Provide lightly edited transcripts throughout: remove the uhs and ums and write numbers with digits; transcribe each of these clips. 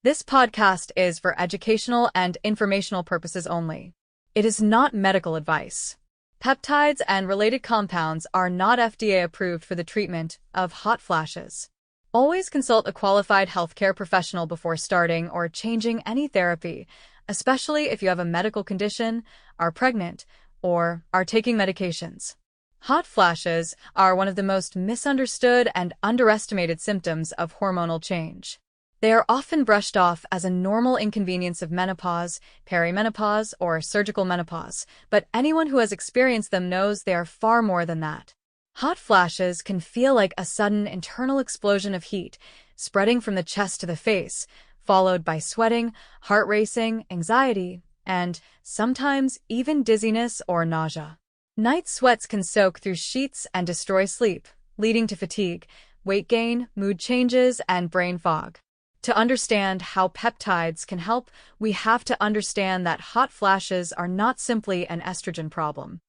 This podcast is for educational and informational purposes only. It is not medical advice. Peptides and related compounds are not FDA approved for the treatment of hot flashes. Always consult a qualified healthcare professional before starting or changing any therapy, especially if you have a medical condition, are pregnant, or are taking medications. Hot flashes are one of the most misunderstood and underestimated symptoms of hormonal change. They are often brushed off as a normal inconvenience of menopause, perimenopause, or surgical menopause, but anyone who has experienced them knows they are far more than that. Hot flashes can feel like a sudden internal explosion of heat, spreading from the chest to the face, followed by sweating, heart racing, anxiety, and sometimes even dizziness or nausea. Night sweats can soak through sheets and destroy sleep, leading to fatigue, weight gain, mood changes, and brain fog. To understand how peptides can help, we have to understand that hot flashes are not simply an estrogen problem.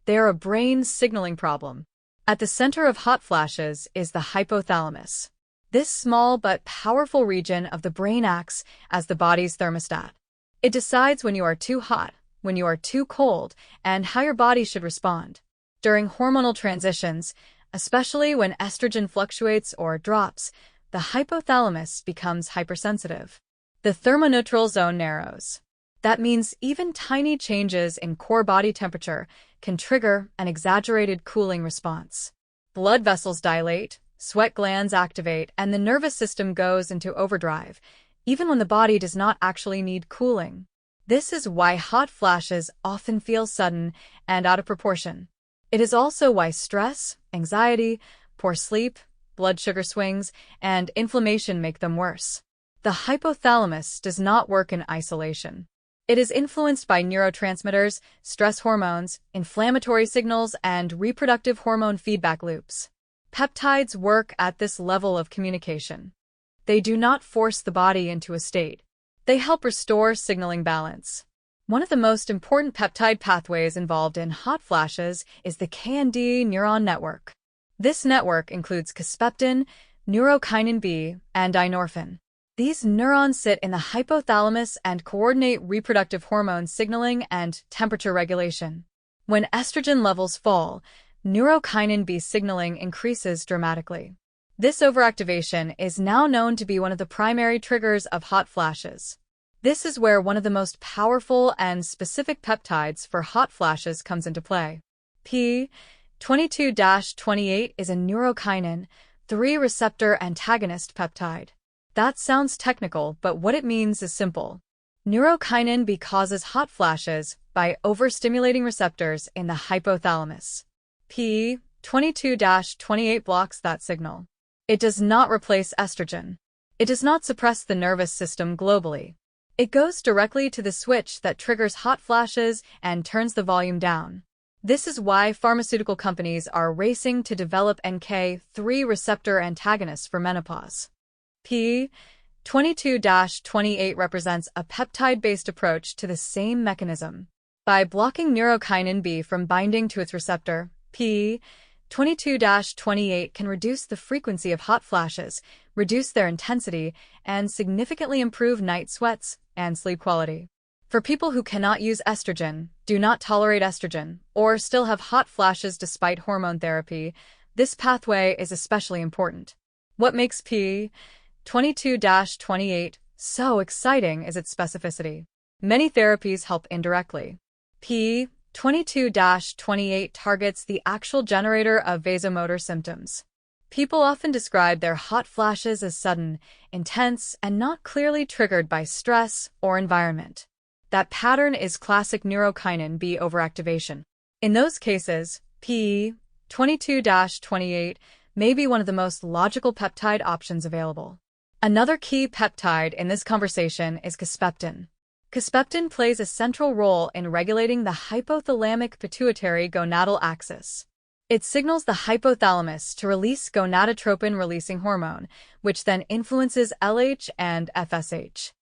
They are a brain signaling problem. At the center of hot flashes is the hypothalamus. This small but powerful region of the brain acts as the body's thermostat. It decides when you are too hot, when you are too cold, and how your body should respond. During hormonal transitions, especially when estrogen fluctuates or drops, the hypothalamus becomes hypersensitive. The thermoneutral zone narrows. That means even tiny changes in core body temperature can trigger an exaggerated cooling response. Blood vessels dilate, sweat glands activate, and the nervous system goes into overdrive, even when the body does not actually need cooling. This is why hot flashes often feel sudden and out of proportion. It is also why stress, anxiety, poor sleep, blood sugar swings, and inflammation make them worse. The hypothalamus does not work in isolation. It is influenced by neurotransmitters, stress hormones, inflammatory signals, and reproductive hormone feedback loops. Peptides work at this level of communication. They do not force the body into a state. They help restore signaling balance. One of the most important peptide pathways involved in hot flashes is the KND neuron network. This network includes kisspeptin, neurokinin B, and dynorphin. These neurons sit in the hypothalamus and coordinate reproductive hormone signaling and temperature regulation. When estrogen levels fall, neurokinin B signaling increases dramatically. This overactivation is now known to be one of the primary triggers of hot flashes. This is where one of the most powerful and specific peptides for hot flashes comes into play. P22-28 is a neurokinin 3 receptor antagonist peptide. That sounds technical, but what it means is simple. Neurokinin B causes hot flashes by overstimulating receptors in the hypothalamus. P22-28 blocks that signal. It does not replace estrogen. It does not suppress the nervous system globally. It goes directly to the switch that triggers hot flashes and turns the volume down. This is why pharmaceutical companies are racing to develop NK3 receptor antagonists for menopause. P22-28 represents a peptide-based approach to the same mechanism. By blocking neurokinin B from binding to its receptor, P22-28 can reduce the frequency of hot flashes, reduce their intensity, and significantly improve night sweats and sleep quality. For people who cannot use estrogen, do not tolerate estrogen, or still have hot flashes despite hormone therapy, this pathway is especially important. What makes P22-28 so exciting is its specificity. Many therapies help indirectly. P22-28 targets the actual generator of vasomotor symptoms. People often describe their hot flashes as sudden, intense, and not clearly triggered by stress or environment. That pattern is classic neurokinin B overactivation. In those cases, P22-28 may be one of the most logical peptide options available. Another key peptide in this conversation is kisspeptin. Kisspeptin plays a central role in regulating the hypothalamic pituitary gonadal axis. It signals the hypothalamus to release gonadotropin-releasing hormone, which then influences LH and FSH.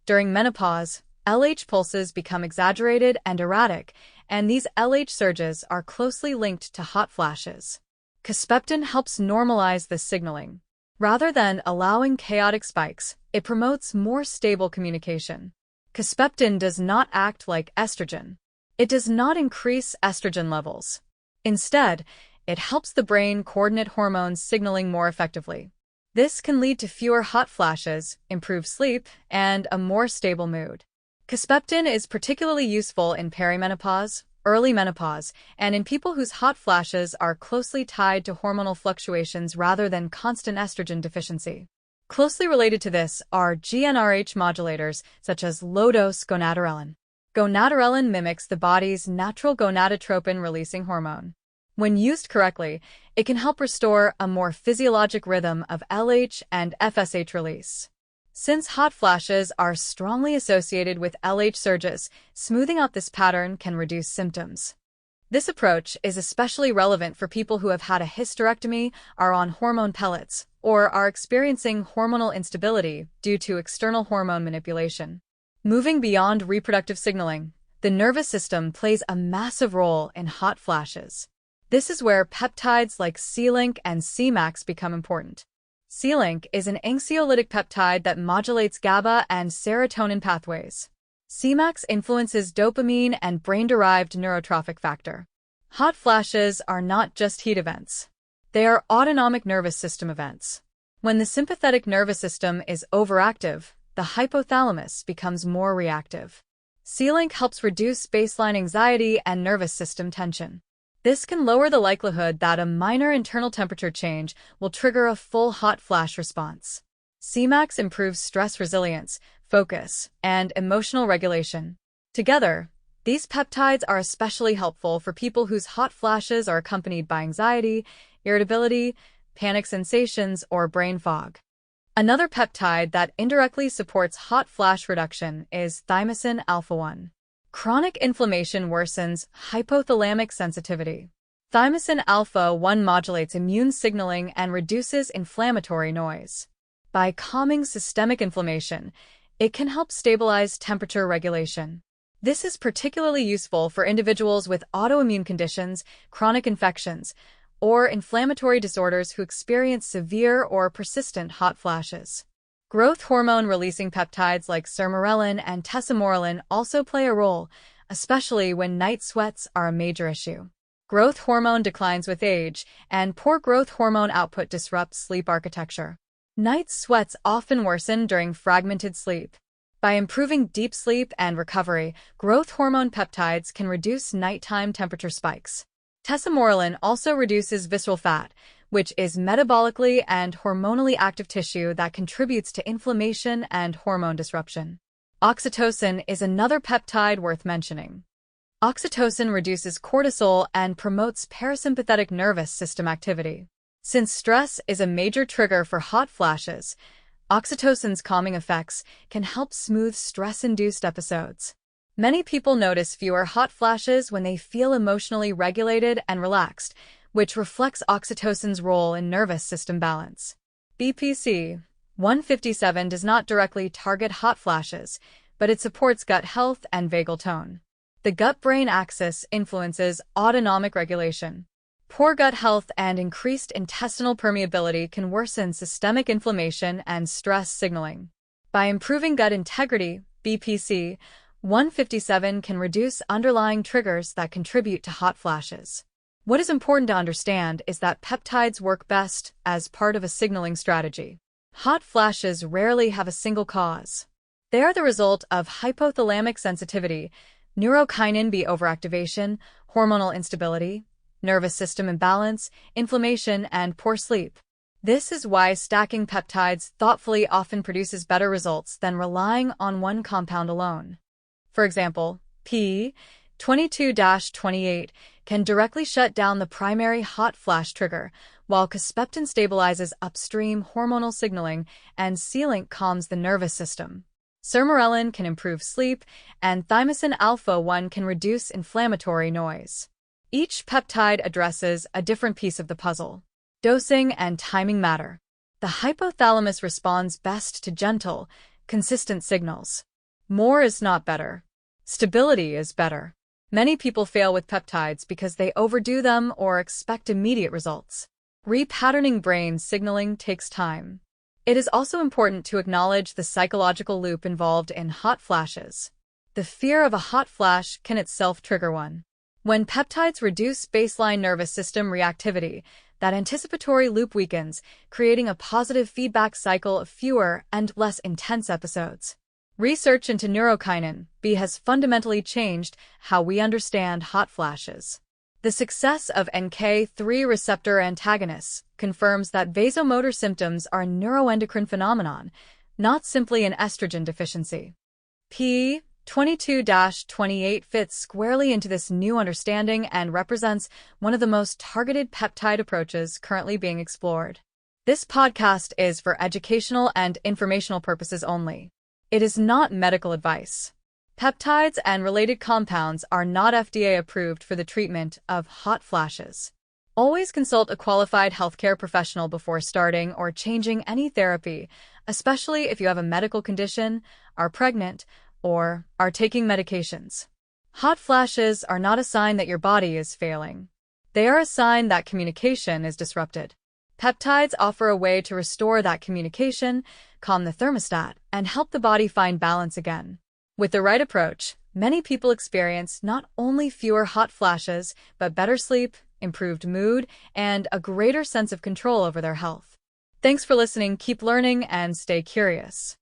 During menopause, LH pulses become exaggerated and erratic, and these LH surges are closely linked to hot flashes. Kisspeptin helps normalize this signaling. Rather than allowing chaotic spikes, it promotes more stable communication. Kisspeptin does not act like estrogen. It does not increase estrogen levels. Instead, it helps the brain coordinate hormones signaling more effectively. This can lead to fewer hot flashes, improved sleep, and a more stable mood. Kisspeptin is particularly useful in perimenopause, early menopause, and in people whose hot flashes are closely tied to hormonal fluctuations rather than constant estrogen deficiency. Closely related to this are GnRH modulators such as low-dose gonadorelin. Gonadorelin mimics the body's natural gonadotropin-releasing hormone. When used correctly, it can help restore a more physiologic rhythm of LH and FSH release. Since hot flashes are strongly associated with LH surges, smoothing out this pattern can reduce symptoms. This approach is especially relevant for people who have had a hysterectomy, are on hormone pellets, or are experiencing hormonal instability due to external hormone manipulation. Moving beyond reproductive signaling, the nervous system plays a massive role in hot flashes. This is where peptides like Selank and Semax become important. Selank is an anxiolytic peptide that modulates GABA and serotonin pathways. Semax influences dopamine and brain-derived neurotrophic factor. Hot flashes are not just heat events. They are autonomic nervous system events. When the sympathetic nervous system is overactive, the hypothalamus becomes more reactive. Selank helps reduce baseline anxiety and nervous system tension. This can lower the likelihood that a minor internal temperature change will trigger a full hot flash response. Semax improves stress resilience, focus, and emotional regulation. Together, these peptides are especially helpful for people whose hot flashes are accompanied by anxiety, irritability, panic sensations, or brain fog. Another peptide that indirectly supports hot flash reduction is thymosin alpha-1. Chronic inflammation worsens hypothalamic sensitivity. Thymosin alpha-1 modulates immune signaling and reduces inflammatory noise. By calming systemic inflammation, it can help stabilize temperature regulation. This is particularly useful for individuals with autoimmune conditions, chronic infections, or inflammatory disorders who experience severe or persistent hot flashes. Growth hormone-releasing peptides like sermorelin and tesamorelin also play a role, especially when night sweats are a major issue. Growth hormone declines with age, and poor growth hormone output disrupts sleep architecture. Night sweats often worsen during fragmented sleep. By improving deep sleep and recovery, growth hormone peptides can reduce nighttime temperature spikes. Tesamorelin also reduces visceral fat, which is metabolically and hormonally active tissue that contributes to inflammation and hormone disruption. Oxytocin is another peptide worth mentioning. Oxytocin reduces cortisol and promotes parasympathetic nervous system activity. Since stress is a major trigger for hot flashes, oxytocin's calming effects can help smooth stress-induced episodes. Many people notice fewer hot flashes when they feel emotionally regulated and relaxed, which reflects oxytocin's role in nervous system balance. BPC 157 does not directly target hot flashes, but it supports gut health and vagal tone. The gut-brain axis influences autonomic regulation. Poor gut health and increased intestinal permeability can worsen systemic inflammation and stress signaling. By improving gut integrity, BPC 157 can reduce underlying triggers that contribute to hot flashes. What is important to understand is that peptides work best as part of a signaling strategy. Hot flashes rarely have a single cause. They are the result of hypothalamic sensitivity, neurokinin B overactivation, hormonal instability, nervous system imbalance, inflammation, and poor sleep. This is why stacking peptides thoughtfully often produces better results than relying on one compound alone. For example, P22-28 can directly shut down the primary hot flash trigger, while kisspeptin stabilizes upstream hormonal signaling and Selank calms the nervous system. Sermorelin can improve sleep, and thymosin alpha-1 can reduce inflammatory noise. Each peptide addresses a different piece of the puzzle. Dosing and timing matter. The hypothalamus responds best to gentle, consistent signals. More is not better. Stability is better. Many people fail with peptides because they overdo them or expect immediate results. Repatterning brain signaling takes time. It is also important to acknowledge the psychological loop involved in hot flashes. The fear of a hot flash can itself trigger one. When peptides reduce baseline nervous system reactivity, that anticipatory loop weakens, creating a positive feedback cycle of fewer and less intense episodes. Research into neurokinin B has fundamentally changed how we understand hot flashes. The success of NK3 receptor antagonists confirms that vasomotor symptoms are a neuroendocrine phenomenon, not simply an estrogen deficiency. P22-28 fits squarely into this new understanding and represents one of the most targeted peptide approaches currently being explored. This podcast is for educational and informational purposes only. It is not medical advice. Peptides and related compounds are not FDA approved for the treatment of hot flashes. Always consult a qualified healthcare professional before starting or changing any therapy, especially if you have a medical condition, are pregnant, or are taking medications. Hot flashes are not a sign that your body is failing. They are a sign that communication is disrupted. Peptides offer a way to restore that communication, calm the thermostat, and help the body find balance again. With the right approach, many people experience not only fewer hot flashes, but better sleep, improved mood, and a greater sense of control over their health. Thanks for listening, keep learning, and stay curious.